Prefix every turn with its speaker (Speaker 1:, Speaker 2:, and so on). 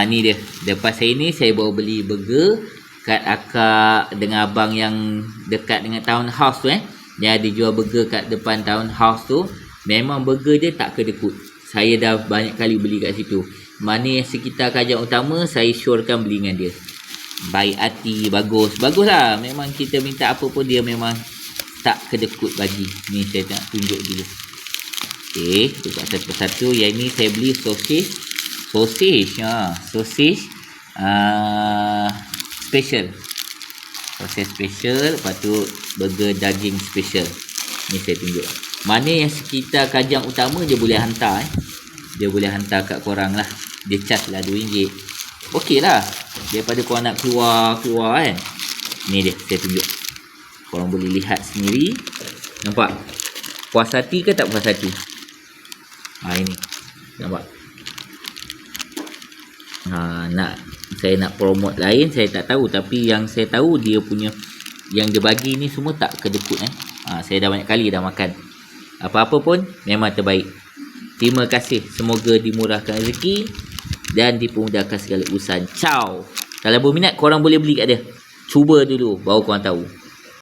Speaker 1: Ni dia. Lepas saya ni saya bawa beli burger kat akak dengan abang yang dekat dengan townhouse tu Dia ada jual burger kat depan townhouse tu. Memang burger dia tak kedekut. Saya dah banyak kali beli kat situ. Mana yang sekitar Kajang Utama, saya syorkan beli dengan dia. Baik hati, bagus. Bagus lah. Memang kita minta apa pun dia memang tak kedekut bagi. Ni saya nak tunjuk dulu. Okey, buka satu persatu. Yang ni saya beli sosis. Sosis special. Sosis special. Lepas tu burger daging special. Ni saya tunjuk. Mana yang sekitar Kajang Utama dia boleh hantar Dia boleh hantar kat korang lah. Dia charge lah RM2. Okey lah. Daripada korang nak keluar kan. Ni dia saya tunjuk. Korang boleh lihat sendiri. Nampak? Puas hati ke tak puas hati? Ini. Nampak? Saya nak promote lain saya tak tahu. Tapi yang saya tahu dia punya, yang dia bagi ni semua tak kedekut Saya dah banyak kali dah makan. Apa-apa pun memang terbaik. Terima kasih. Semoga dimurahkan rezeki dan dipermudahkan segala urusan. Ciao. Kalau berminat korang boleh beli kat dia. Cuba dulu baru korang tahu.